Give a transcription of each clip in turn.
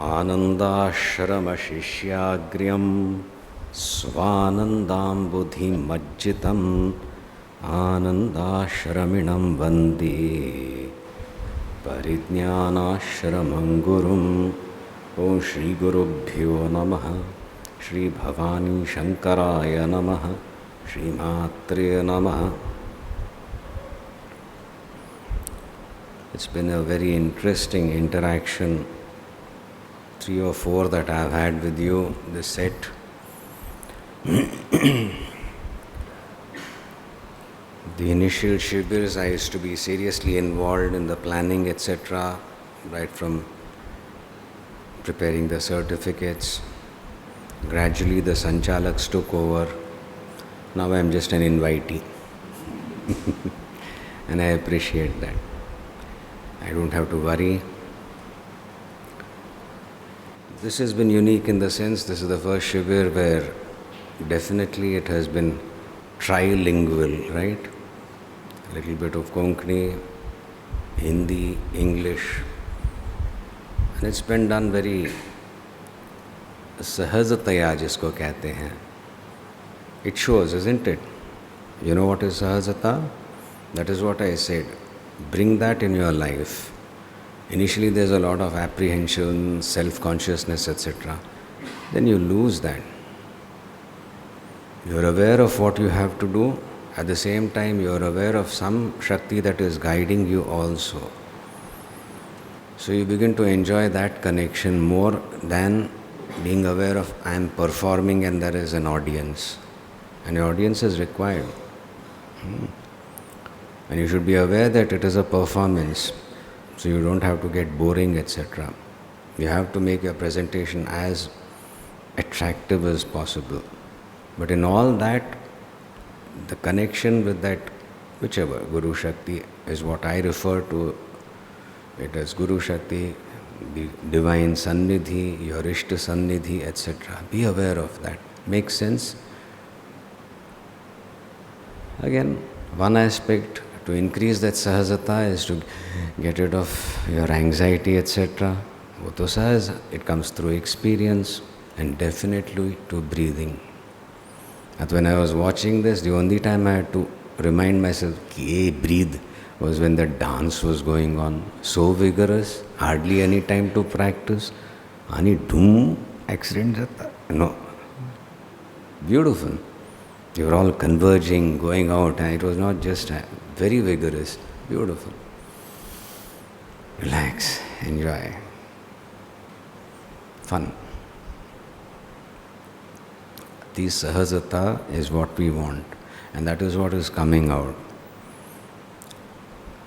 Anandashrama Shishyagryam Svanandambudhimajjitam Anandashraminam Vande Parijnanashramam Gurum. Om Shri Gurubhyo Namaha. Shri Bhavani Shankaraya Namaha. Shrimatre Namaha. It's been a very interesting interaction, 3 or 4 that I've had with you, this set. The initial Shibirs, I used to be seriously involved in the planning, etc., right from preparing the certificates. Gradually the Sanchalaks took over. Now I'm just an invitee. And I appreciate that. I don't have to worry. This has been unique in the sense this is the first Shibir where definitely it has been trilingual, right? A little bit of Konkani, Hindi, English. And it's been done very sahajataya, jisko kehte hain. It shows, isn't it? You know what is sahajata? That is what I said. Bring that in your life. Initially there's a lot of apprehension, self-consciousness, etc. Then you lose that. You're aware of what you have to do. At the same time, you're aware of some Shakti that is guiding you also. So you begin to enjoy that connection more than being aware of I am performing and there is an audience. An audience is required. And you should be aware that it is a performance, so you don't have to get boring, etc. You have to make your presentation as attractive as possible. But in all that, the connection with that, whichever, Guru Shakti is what I refer to it as Guru Shakti, the divine Sannidhi, your Ishta Sannidhi, etc. Be aware of that. Makes sense? Again, one aspect to increase that sahajata is to get rid of your anxiety, etc. Wo to sahaj, it comes through experience and definitely to breathing. And when I was watching this, the only time I had to remind myself, hey, breathe, was when the dance was going on. So vigorous, hardly any time to practice. Ani doom, accident jata. No. Beautiful. You were all converging, going out, and it was not just very vigorous, beautiful. Relax, enjoy. Fun. This sahajata is what we want, and that is what is coming out.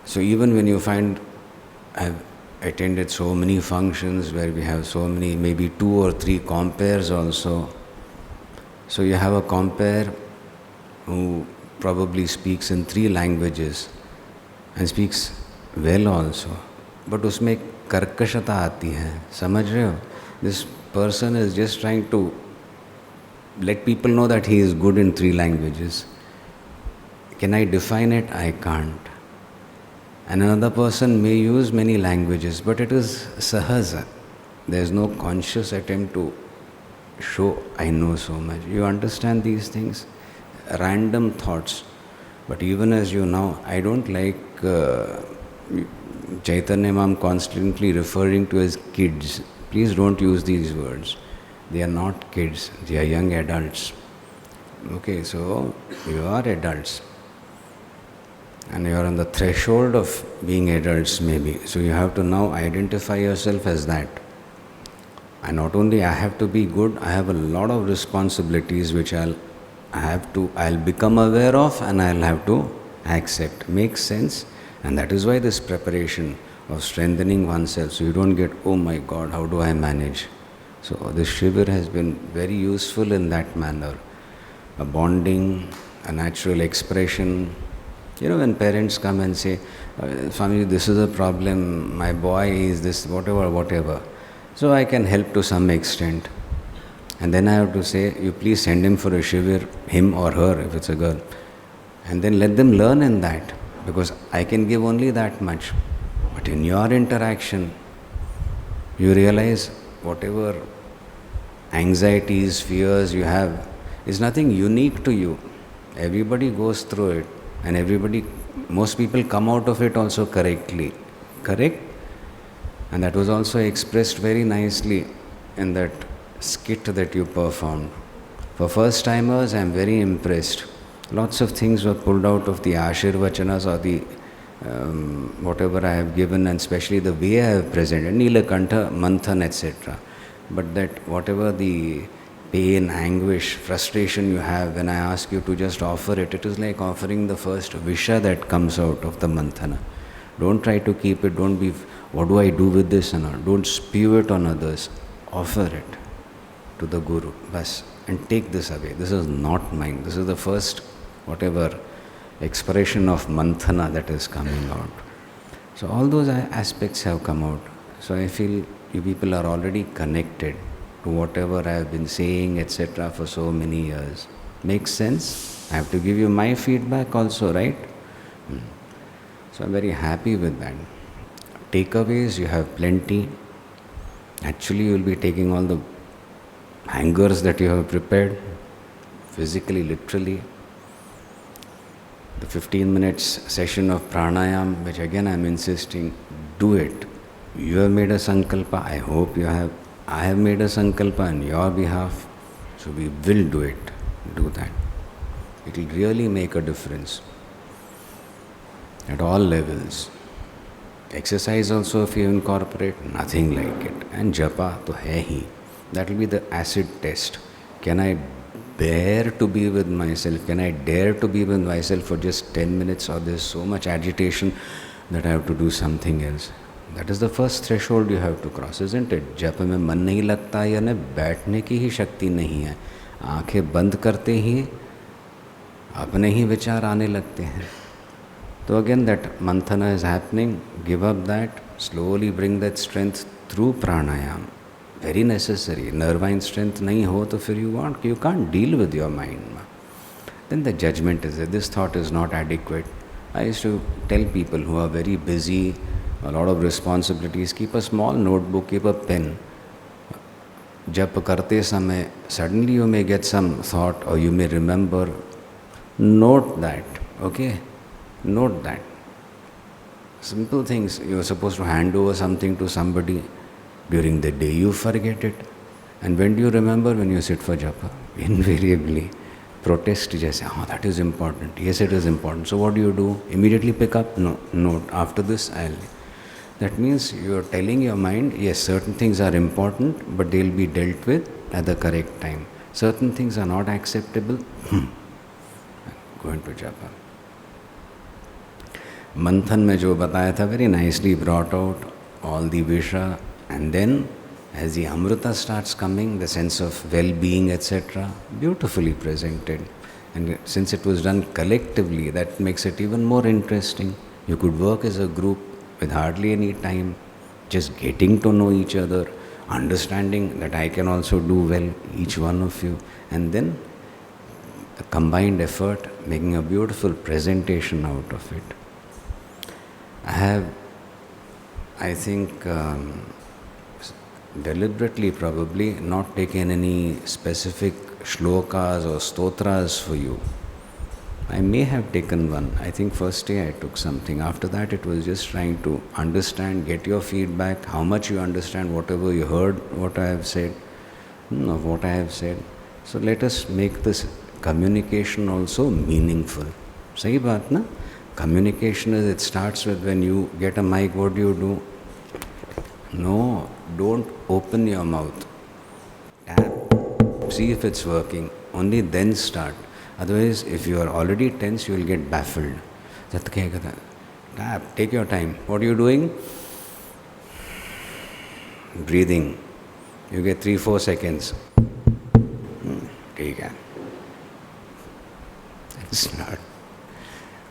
So even when you find, I've attended so many functions where we have so many, maybe 2 or 3 compares also. So you have a compare who probably speaks in 3 languages and speaks well also. But उसमें कर्कशता आती है, समझ रहे हो? This person is just trying to let people know that he is good in 3 languages. Can I define it? I can't. And another person may use many languages, but it is sahaja. There is no conscious attempt to show I know so much. You understand these things? Random thoughts. But even as you now, I don't like Chaitanya Mam constantly referring to as kids. Please don't use these words. They are not kids, they are young adults. Okay, so you are adults. And you are on the threshold of being adults maybe. So you have to now identify yourself as that. And not only I have to be good, I have a lot of responsibilities which I'll become aware of and I'll have to accept. Makes sense? And that is why this preparation of strengthening oneself, so you don't get, oh my God, how do I manage? So this Shibir has been very useful in that manner. A bonding, a natural expression. You know, when parents come and say, Swamiji, this is a problem, my boy is this, whatever. So I can help to some extent. And then I have to say, you please send him for a Shibir, him or her, if it's a girl. And then let them learn in that. Because I can give only that much. But in your interaction, you realize whatever anxieties, fears you have is nothing unique to you. Everybody goes through it, and most people come out of it also correctly. Correct? And that was also expressed very nicely in that skit that you performed. For first timers, I am very impressed. Lots of things were pulled out of the Ashirvachanas or the whatever I have given, and especially the way I have presented, Nilakantha, Manthan, etc. But that whatever the pain, anguish, frustration you have, when I ask you to just offer it, it is like offering the first visha that comes out of the manthana. Don't try to keep it, don't be, what do I do with this? And don't spew it on others. Offer it to the Guru, bas, and take this away. This is not mine. This is the first, whatever, expression of manthana that is coming out. So all those aspects have come out. So I feel you people are already connected to whatever I have been saying, etc. for so many years. Makes sense? I have to give you my feedback also, right? So I'm very happy with that. Takeaways, you have plenty. Actually, you will be taking all the hangers that you have prepared, physically, literally. The 15 minutes session of pranayam, which again I'm insisting, do it. You have made a sankalpa, I hope you have. I have made a sankalpa on your behalf, so we will do it. Do that. It will really make a difference at all levels. Exercise also, if you incorporate, nothing like it. And japa to hai hi. That will be the acid test. Can I bear to be with myself? Can I dare to be with myself for just 10 minutes, or there's so much agitation that I have to do something else? That is the first threshold you have to cross, isn't it? जप में मन नहीं लगता, यानी बैठने की ही शक्ति नहीं है. आंखें बंद करते ही अपने ही विचार आने लगते हैं. So again, that manthana is happening. Give up that. Slowly bring that strength through pranayam. Very necessary. Nervine strength nahi ho to fir you can't deal with your mind. Then the judgment is that this thought is not adequate. I used to tell people who are very busy, a lot of responsibilities, keep a small notebook, keep a pen. Jap karte samay, suddenly you may get some thought, or you may remember. Note that, okay? Note that. Simple things. You are supposed to hand over something to somebody. During the day you forget it. And when do you remember? When you sit for japa. Invariably. Protest jaise, that is important. Yes, it is important. So what do? Immediately pick up? No, note. After this, I'll. That means you are telling your mind, yes, certain things are important, but they'll be dealt with at the correct time. Certain things are not acceptable. Go into japa. Manthan में जो बताया था, very nicely brought out all the visha, and then as the amrita starts coming, the sense of well-being, etc., beautifully presented. And since it was done collectively, that makes it even more interesting. You could work as a group with hardly any time, just getting to know each other, understanding that I can also do well, each one of you, and then a combined effort, making a beautiful presentation out of it. I think, deliberately probably not taken any specific shlokas or stotras for you. I may have taken one. I think first day I took something. After that it was just trying to understand, get your feedback, how much you understand whatever you heard, what I have said, of what I have said. So let us make this communication also meaningful. Sahi baat na? Communication is, it starts with when you get a mic, what do? No, don't open your mouth. Tap. See if it's working. Only then start. Otherwise, if you are already tense, you will get baffled. Tap. Take your time. What are you doing? Breathing. You get 3-4 seconds. Take it. Start.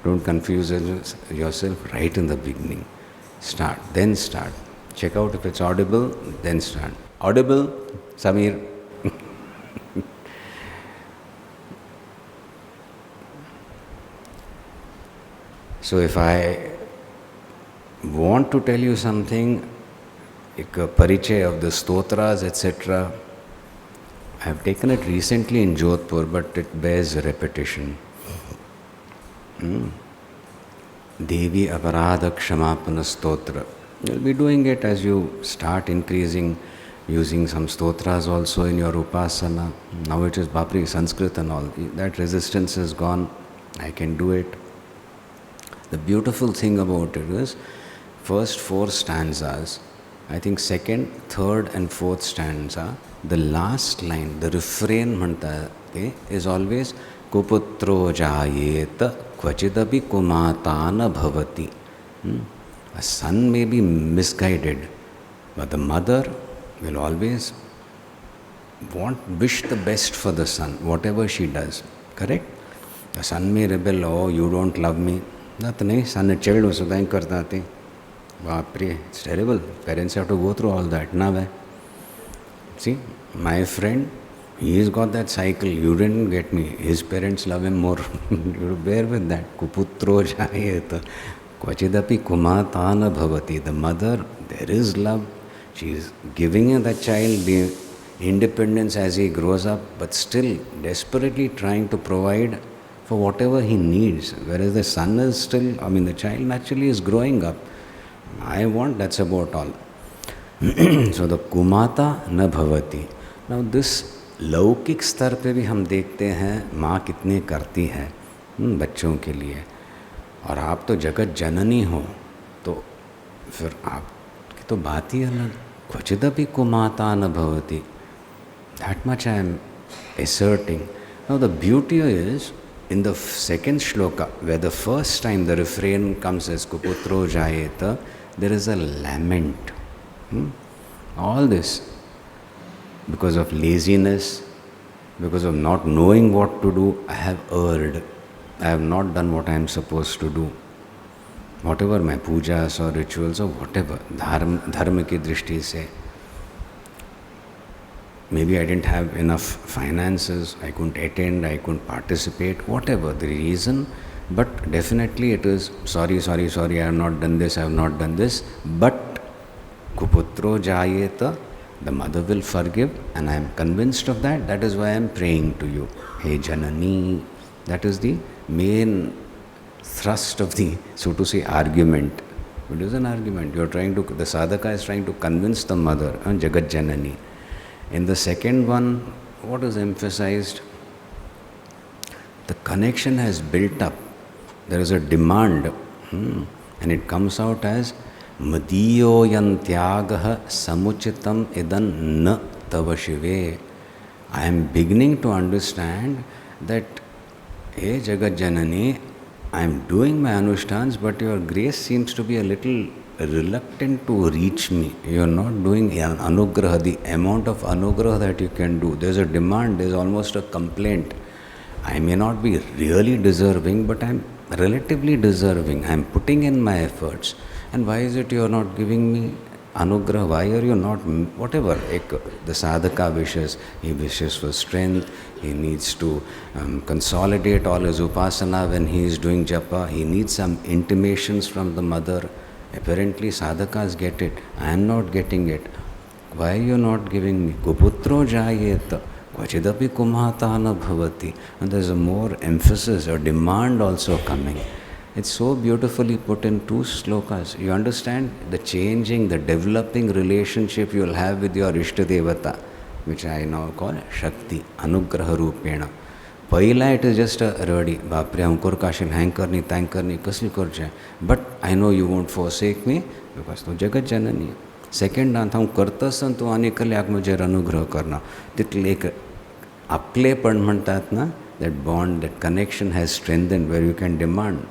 Don't confuse yourself right in the beginning. Start. Then start. Check out if it's audible, then start. Audible? Samir? So if I want to tell you something, एक परिचय of the stotras, etc. I have taken it recently in Jodhpur, but it bears repetition. Devi Aparadha Kshamapana Stotra. You'll be doing it as you start increasing, using some stotras also in your upasana. Now it is Bapri, Sanskrit and all. That resistance is gone. I can do it. The beautiful thing about it is, first 4 stanzas, I think second, third and fourth stanza, the last line, the refrain manta is always Kuputro Jayeta Kvachidapi Kumatana Bhavati. A son may be misguided, but the mother will always wish the best for the son, whatever she does. Correct? The son may rebel, oh, you don't love me. That nahi, son a child was sudhain karta the. Baapre, it's terrible. Parents have to go through all that. Now, see, my friend, he's got that cycle. You didn't get me. His parents love him more. You bear with that. Kuputro jayeta. Kvachidapi kumatana bhavati. The mother, there is love. She is giving him that child the independence as he grows up, but still desperately trying to provide for whatever he needs. Whereas the son is still, the child naturally is growing up. I want, that's about all. So the kumata na bhavati. Now this लौकिक स्तर पे भी हम देखते हैं माँ कितने करती है बच्चों के लिए, और आप तो जगत जननी हो तो फिर आपकी तो बात ही अलग. क्वचिदपि कुमाता न भवति. That much I am asserting. Now the beauty is, in the second shloka, where the first time the refrain comes as Kuputro Jayeta, there is a lament. All this because of laziness, because of not knowing what to do, I have erred. I have not done what I am supposed to do. Whatever my pujas or rituals or whatever, dharma ki drishti se. Maybe I didn't have enough finances, I couldn't attend, I couldn't participate, whatever the reason. But definitely it is, sorry, I have not done this. But Kuputro Jayeta, the mother will forgive, and I am convinced of that. That is why I am praying to you. Hey Janani. That is the main thrust of the, so to say, argument. It is an argument. The sadhaka is trying to convince the mother, Jagat Janani. In the second one, what is emphasized? The connection has built up. There is a demand, and it comes out as Madiyo yantyagaha samuchitam idan na tava shive. I am beginning to understand that, hey Jagat Janani, I am doing my anushtans, but your grace seems to be a little reluctant to reach me. You are not doing an anugraha, the amount of anugraha that you can do. There is a demand, there is almost a complaint. I may not be really deserving, but I am relatively deserving. I am putting in my efforts. And why is it you are not giving me anugraha? Why are you not, whatever, the sadhaka wishes, he wishes for strength, he needs to consolidate all his upasana when he is doing japa, he needs some intimations from the mother. Apparently sadhakas get it, I am not getting it. Why are you not giving me? Kuputro jayeta, kvachidapi kumatana bhavati. And there is a more emphasis or demand also coming. It's so beautifully put in 2 slokas. You understand the changing, the developing relationship you will have with your Ishtadevata, which I now call Shakti, Anugraha Rupena. Pahila it is just a radi, Bapre, Ankur Kashil, hang karni, thank karni, kasli korche. But I know you won't forsake me because tu Jagat Janani. Second, I'm kartasan tu aane kalle aak mujhe anugraha karna. Title ek aplepan mantat na, that bond, that connection has strengthened where you can demand.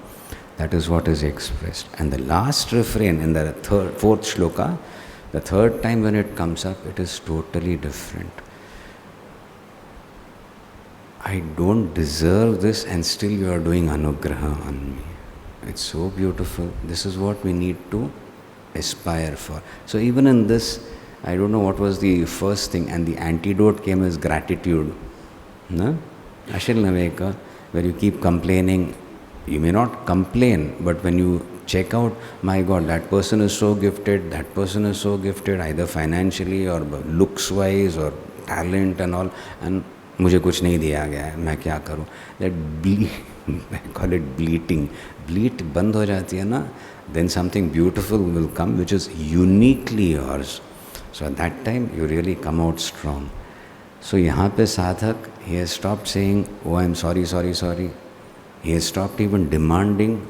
That is what is expressed. And the last refrain in the fourth shloka, the third time when it comes up, it is totally different. I don't deserve this and still you are doing anugraha on me. It's so beautiful. This is what we need to aspire for. So even in this, I don't know what was the first thing, and the antidote came as gratitude. No? Ashil Naveka, where you keep complaining. You may not complain, but when you check out, my God, that person is so gifted, that person is so gifted, either financially or looks wise or talent and all, and मुझे कुछ नहीं दिया गया है, मैं क्या करूँ? That I call it bleating. Bleat बंद हो जाती है ना, then something beautiful will come which is uniquely yours. So at that time you really come out strong. So यहाँ पे साधक, he has stopped saying, oh I am sorry, sorry, sorry. He has stopped even demanding,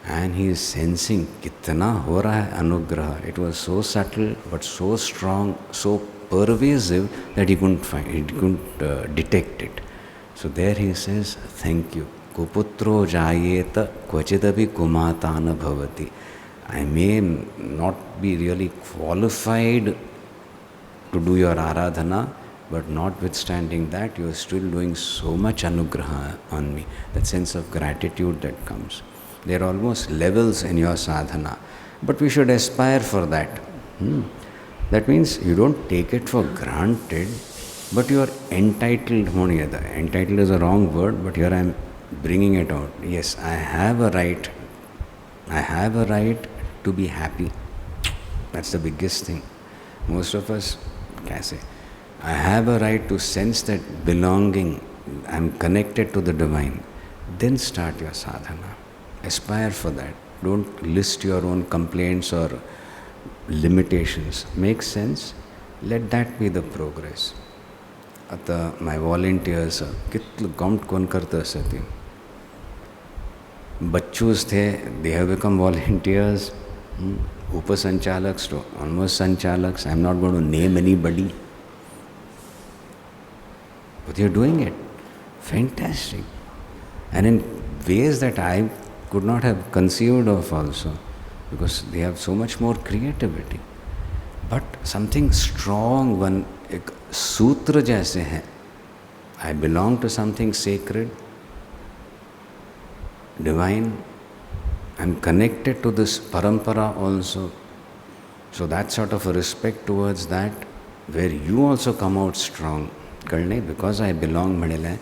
and he is sensing कितना हो रहा है अनुग्रह. It was so subtle but so strong, so pervasive that he couldn't detect it. So there he says, thank you. Kuputro jayeta kvachidapi kumatana bhavati. I may not be really qualified to do your aradhana, but notwithstanding that, you are still doing so much anugraha on me. That sense of gratitude that comes. There are almost levels in your sadhana, but we should aspire for that. That means you don't take it for granted, but you are entitled. Entitled is a wrong word, but here I am bringing it out. Yes, I have a right. I have a right to be happy. That's the biggest thing. Most of us, kaise? I have a right to sense that belonging. I am connected to the divine. Then start your sadhana. Aspire for that. Don't list your own complaints or limitations. Make sense? Let that be the progress. At my volunteers, kitlu count kon karta asati. Bachchus the, they have become volunteers. Upasanchalaks to almost sanchalaks. I am not going to name anybody. But you are doing it. Fantastic. And in ways that I could not have conceived of also, because they have so much more creativity. But something strong, one ek sutra jaise hai. I belong to something sacred, divine. I'm connected to this parampara also. So that sort of a respect towards that, where you also come out strong. Karne, because I belong, Madhila,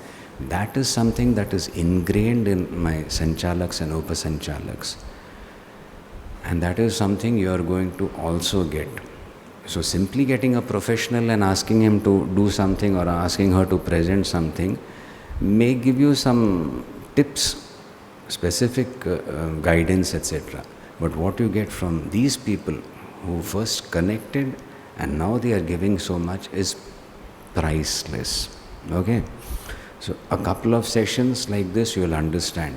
that is something that is ingrained in my sanchalaks and upasanchalaks. And that is something you are going to also get. So simply getting a professional and asking him to do something or asking her to present something may give you some tips, specific guidance, etc. But what you get from these people who first connected and now they are giving so much is priceless. Okay? So a couple of sessions like this you will understand.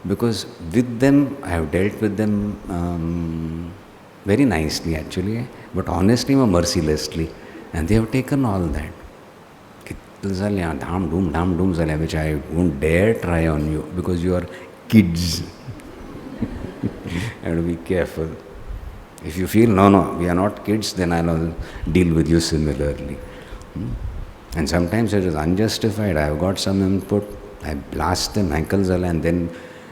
Because with them, I have dealt with them very nicely actually, but honestly or mercilessly. And they have taken all that. Which I won't dare try on you because you are kids. You have to be careful. If you feel, no, we are not kids, then I'll deal with you similarly. And sometimes it is unjustified. I have got some input, I blast them, ankles, and then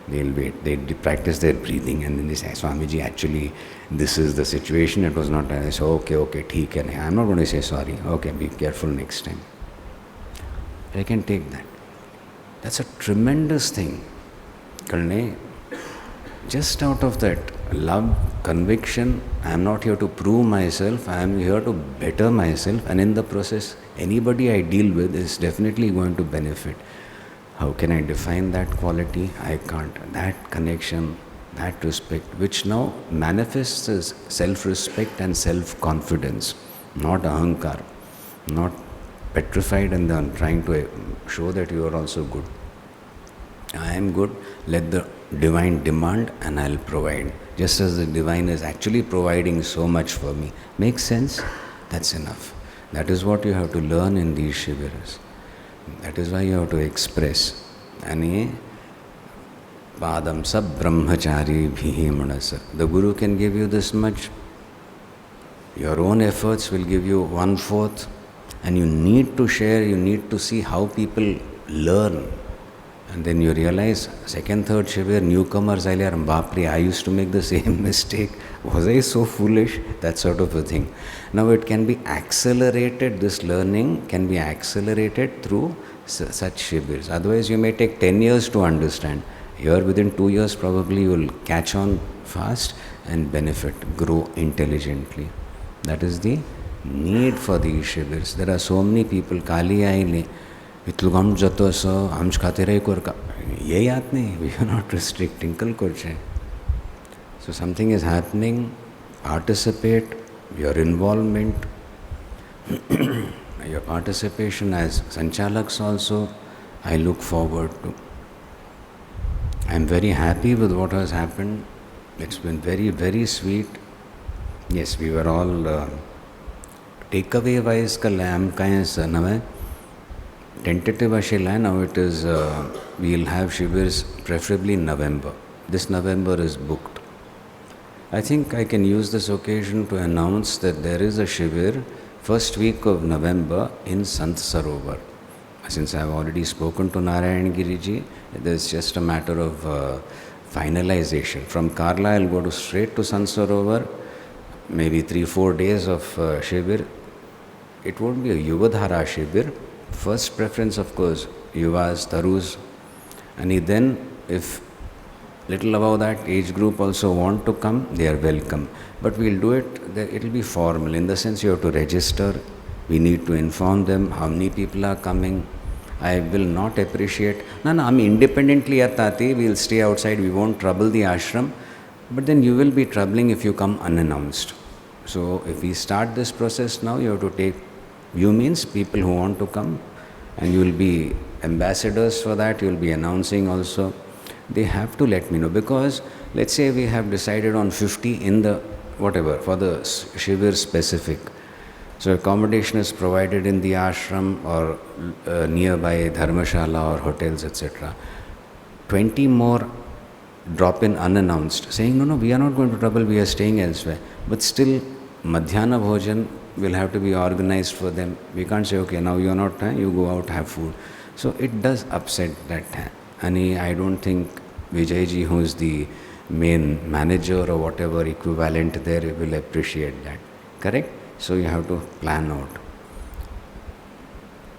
they'll wait. They practice their breathing and then they say, Swamiji, actually, this is the situation. It was not. I say, okay, theek hai. I'm not going to say sorry. Okay, be careful next time. I can take that. That's a tremendous thing. Karne, just out of that love, conviction, I am not here to prove myself, I am here to better myself, and in the process, anybody I deal with is definitely going to benefit. How can I define that quality? I can't. That connection, that respect, which now manifests as self-respect and self-confidence, not ahankar, not petrified and then trying to show that you are also good. I am good, let the divine demand and I'll provide. Just as the divine is actually providing so much for me. Makes sense? That's enough. That is what you have to learn in these shibiras. That is why you have to express. And Padam sab brahmachari bhihi manasa. The Guru can give you this much. Your own efforts will give you 1/4. And you need to share, you need to see how people learn. And then you realize, second, third Shibir, newcomers, Bapri, I used to make the same mistake. Was I so foolish? That sort of a thing. Now it can be accelerated, this learning can be accelerated through such Shibirs. Otherwise you may take 10 years to understand. Here within 2 years probably you will catch on fast and benefit, grow intelligently. That is the need for these shibirs. There are so many people, Kali aile, Vitlugam jato so, Hamch khatere korka. Ye yaad nahi, we are not restricting, kal korche. So something is happening, participate, your involvement, your participation as Sanchalaks also, I look forward to. I am very happy with what has happened. It's been very, very sweet. Yes, we were all takeaway wise ka lamb kaise name tentative ashila. Now it is we'll have shibirs preferably in November. This November is booked. I think I can use this occasion to announce that there is a shibir first week of November in Sant Sarovar. Since I have already spoken to Narayan Giriji, there's just a matter of finalization. From Karla, I'll go straight to Sant Sarovar, maybe 3-4 days of Shibir. It won't be a Yuvadhara Shibir. First preference, of course, Yuvas, Tarus. And then, if little above that age group also want to come, they are welcome. But we'll do it, it will be formal. In the sense you have to register. We need to inform them how many people are coming. I will not appreciate, I'm independently atati, we'll stay outside, we won't trouble the ashram. But then you will be troubling if you come unannounced. So if we start this process now, you have to take, you means people who want to come, and you will be ambassadors for that, you will be announcing also. They have to let me know, because let's say we have decided on 50 in the whatever, for the Shibir specific. So accommodation is provided in the ashram or nearby dharmashala or hotels, etc. 20 more drop in unannounced, saying, no, we are not going to trouble, we are staying elsewhere. But still, Madhyana Bhojan will have to be organized for them. We can't say, okay, now you are not, you go out, have food. So it does upset that. And I don't think Vijayji, who is the main manager or whatever equivalent there, will appreciate that. Correct? So you have to plan out.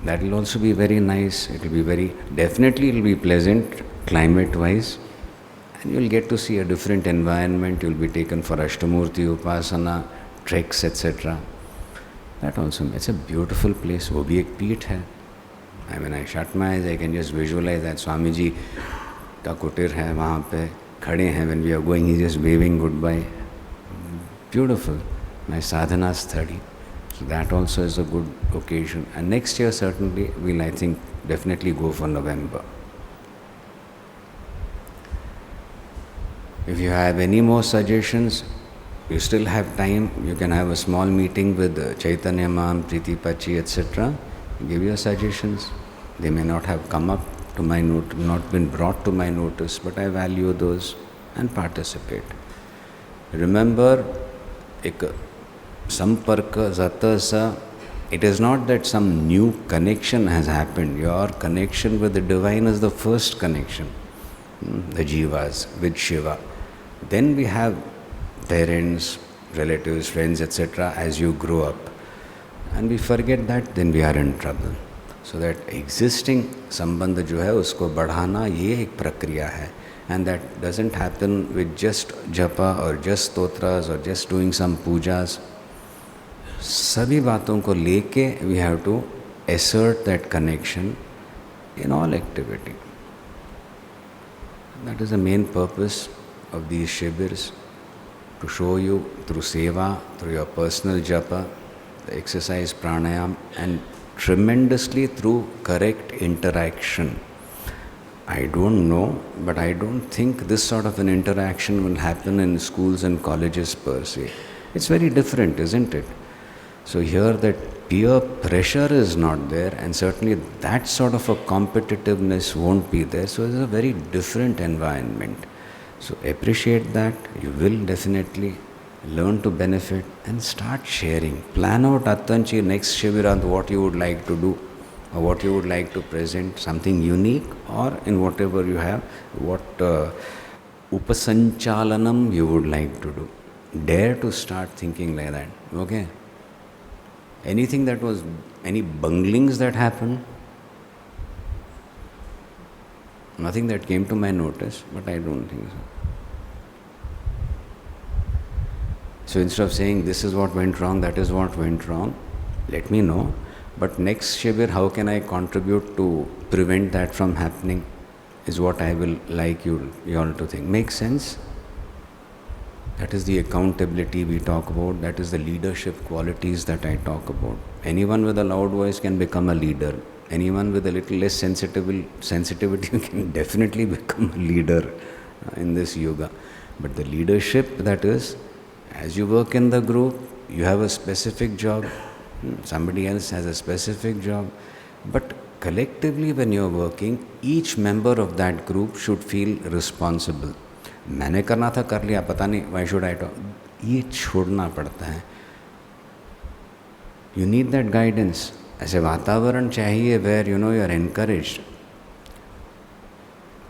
That will also be very nice. It will be definitely it will be pleasant climate-wise. And you will get to see a different environment. You will be taken for Ashtamurti Upasana, treks, etc. That also, it's a beautiful place. वो भी एक पीठ है. I mean, I shut my eyes, I can just visualize that Swamiji का कुटीर है वहाँ पे खड़े हैं. When we are going, he's just waving goodbye. Beautiful. My sadhana study. So that also is a good occasion. And next year certainly we'll, I think, definitely go for November. If you have any more suggestions, you still have time. You can have a small meeting with Chaitanya Mam, Priti Pachi, etc. Give your suggestions. They may not have come up to my note, not been brought to my notice, but I value those and participate. Remember, Samparka Zatasa, it is not that some new connection has happened. Your connection with the divine is the first connection, the jivas with Shiva. Then we have parents, relatives, friends, etc. as you grow up. And we forget that, then we are in trouble. So that existing sambandh जो है उसको बढ़ाना ये एक प्रक्रिया है. And that doesn't happen with just japa or just stotras or just doing some pujas. सभी बातों को लेके we have to assert that connection in all activity. That is the main purpose of these shibirs, to show you through seva, through your personal japa, the exercise pranayam, and tremendously through correct interaction. I don't know, but I don't think this sort of an interaction will happen in schools and colleges per se. It's very different, isn't it? So here that peer pressure is not there, and certainly that sort of a competitiveness won't be there. So it's a very different environment. So appreciate that. You will definitely learn to benefit and start sharing. Plan out Attanchi next Shibirant what you would like to do or what you would like to present, something unique, or in whatever you have, what upasanchalanam you would like to do. Dare to start thinking like that. Okay? Anything that was, any bunglings that happened? Nothing that came to my notice, but I don't think so. So instead of saying this is what went wrong, that is what went wrong, let me know. But next Shibir, how can I contribute to prevent that from happening is what I will like you all to think. Makes sense? That is the accountability we talk about. That is the leadership qualities that I talk about. Anyone with a loud voice can become a leader. Anyone with a little less sensitivity can definitely become a leader in this yoga. But the leadership, that is, as you work in the group, you have a specific job. Somebody else has a specific job. But collectively when you are working, each member of that group should feel responsible. मैंने करना था, कर लिया, पता नहीं, why should I talk? ये छोड़ना पड़ता है. You need that guidance. ऐसे वातावरण चाहिए where you are encouraged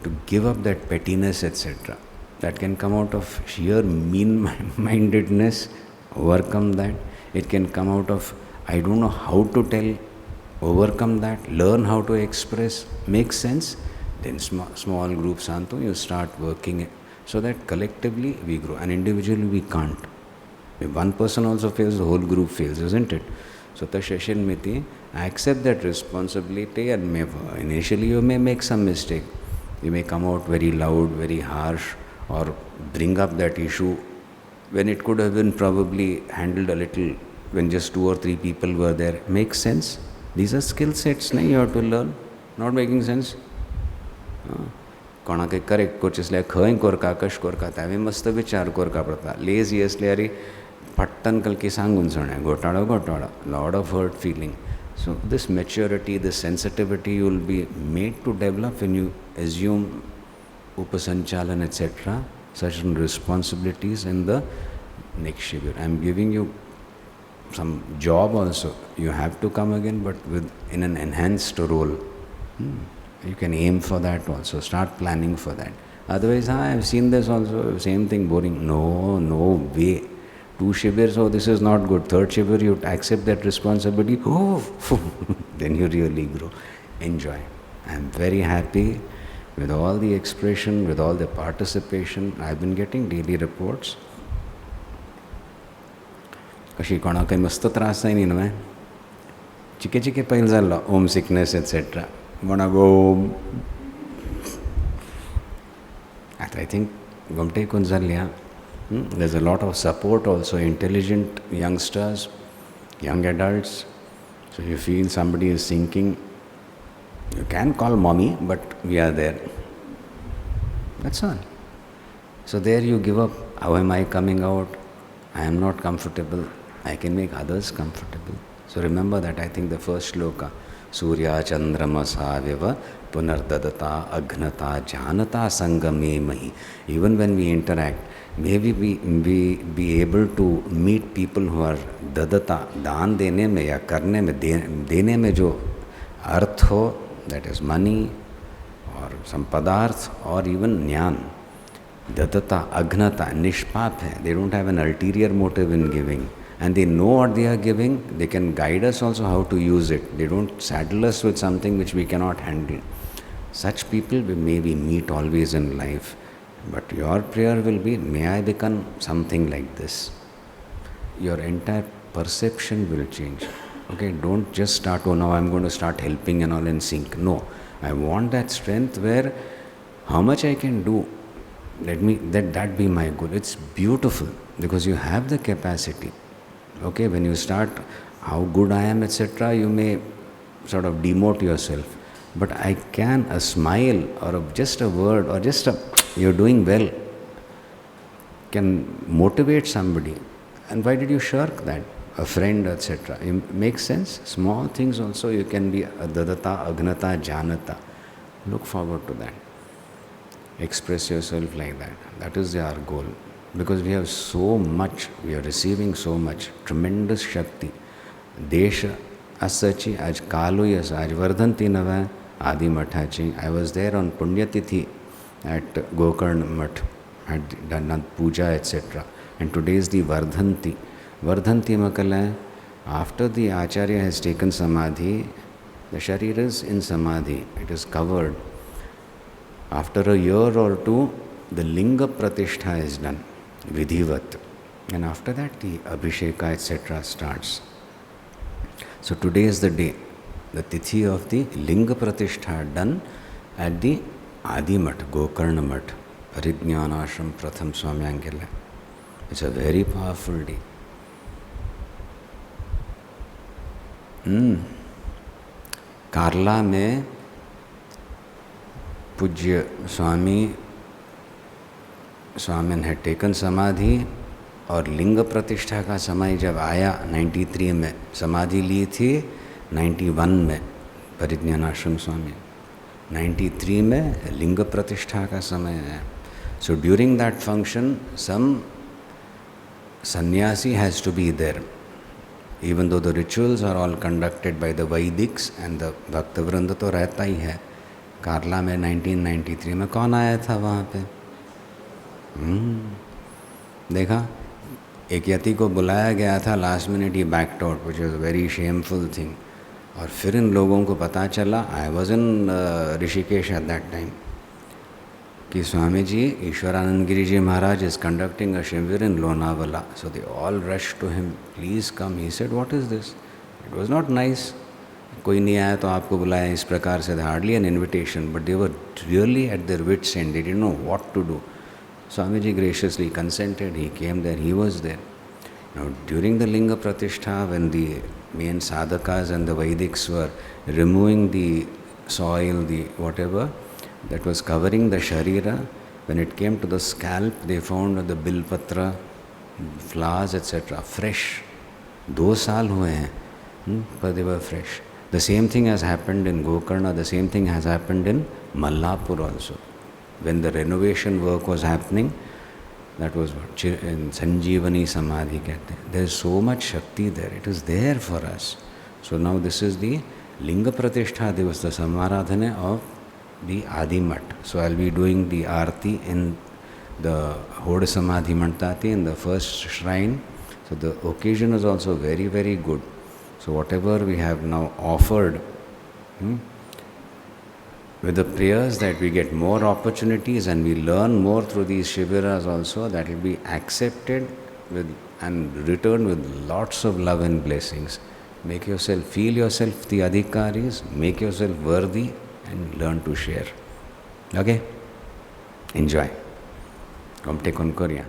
to give up that pettiness, etc. That can come out of sheer mean-mindedness, overcome that. It can come out of, I don't know how to tell, overcome that, learn how to express. Makes sense? Then small groups, you start working it. So that collectively we grow, and individually we can't. If one person also fails, the whole group fails, isn't it? So Tashashin Miti, I accept that responsibility, and initially you may make some mistake. You may come out very loud, very harsh, or bring up that issue when it could have been probably handled a little when just 2 or 3 people were there. Makes sense? These are skill sets you have to learn. Not making sense? कोणाक correct करचेसल्या खंय कोरका कश कोरका तावे मस्त विचार कोरका पडटा. Lazy असल्यार पट्टन कलकी सांगून सोण्या घोटाळो lot of hurt feeling. So this maturity, this sensitivity you will be made to develop when you assume उपसंचालन etc. certain responsibilities in the next Shibir. I am giving you some job also. You have to come again, but in an enhanced role. You can aim for that also. Start planning for that. Otherwise, I have seen this also, same thing, boring. No way. 2 Shibirs, this is not good. 3rd Shibir, you accept that responsibility. Then you really grow. Enjoy. I am very happy with all the expression, with all the participation. I have been getting daily reports. कशी कोणाक मस्त त्रास जायनी न्हय, चिके पयल जाल्लो, home sickness etc. Wanna go. I think Gomte Kunzalya. There's a lot of support also, intelligent youngsters, young adults. So you feel somebody is sinking, you can call mommy, but we are there. That's all. So there you give up. How am I coming out? I am not comfortable. I can make others comfortable. So remember that. I think the first shloka. Surya Chandramasa Viva Punardadata Aghnata Janata Sangame Mahi. Even when we interact, maybe we be able to meet people who are dadata, daan dene mein ya karne mein, dene mein jo arth ho, that is money or some padarth or even jnana. Dadata, aghnata, nishpaap hai. They don't have an ulterior motive in giving. And they know what they are giving. They can guide us also how to use it. They don't saddle us with something which we cannot handle. Such people we maybe meet always in life. But your prayer will be, may I become something like this. Your entire perception will change. Okay, don't just start, now I'm going to start helping and all in sync. No, I want that strength where how much I can do, let that be my goal. It's beautiful because you have the capacity. Okay, when you start how good I am, etc., you may sort of demote yourself. But I can, a smile or just a word or just you're doing well can motivate somebody. And why did you shirk that? A friend, etc. It makes sense? Small things also you can be dadata, aghnata, janata. Look forward to that. Express yourself like that. That is our goal. Because we have so much, we are receiving so much, tremendous Shakti. Desha, Asachi, Aj Kaluyas, Aj Vardhanti Nava, Adi Mathachi. I was there on Punyatithi at Gokarn Math, had done puja, etc. And today is the Vardhanti. Vardhanti Makala, after the Acharya has taken Samadhi, the Sharir is in Samadhi, it is covered. After a year or two, the Linga Pratishtha is done. Vidhivat. And after that, the Abhisheka, etc. starts. So today is the day, the tithi of the Linga Pratishtha done at the Adimat, Gokarna Mat, Parijnanashram Pratham Swamyangelya. It's a very powerful day. Karla में पूज्य स्वामी had taken समाधि और लिंग प्रतिष्ठा का समय जब आया 93 में, समाधि ली थी 91 में परिज्ञानाश्रम स्वामी, 93 में लिंग प्रतिष्ठा का समय आया. So during that function some sannyasi has to be there. Even though the rituals are all conducted by the Vaidics and the Bhaktavrinda तो रहता ही है. कार्ला में 1993 में कौन आया था वहाँ पे? देखा, एक यति को बुलाया गया था, लास्ट मिनट ही backed out, which is a very shameful thing. और फिर इन लोगों को पता चला, I was in Rishikesh at that time, कि Swami ji Ishwaranand Giri ji Maharaj is conducting a shivir in Lonavla. So they all rush to him, please come. He said what is this? It was not nice. कोई नहीं आया तो आपको बुलाया इस प्रकार से, hardly an invitation, but they were really at their wits end, they didn't know what to do. Swamiji graciously consented, he came there, he was there. Now during the Linga Pratishtha, when the main sadhakas and the Vaidics were removing the soil, the whatever that was covering the sharira, when it came to the scalp, they found the bilpatra, flowers, etc. fresh. 2 साल हुए हैं, but they were fresh. The same thing has happened in Gokarna, the same thing has happened in Mallapur also. When the renovation work was happening, that was what in Sanjeevani Samadhi कहते हैं. There is so much Shakti there. It is there for us. So now this is the Linga Pratishtha Divas, the Samaradhana of the Adimat. So I'll be doing the Aarti in the Hod Samadhi Mantati in the first shrine. So the occasion is also very, very good. So whatever we have now offered, with the prayers that we get more opportunities and we learn more through these shibiras also, that will be accepted with and returned with lots of love and blessings. Make yourself, feel yourself the adhikaris, make yourself worthy and learn to share. Okay? Enjoy. Come take on Korea.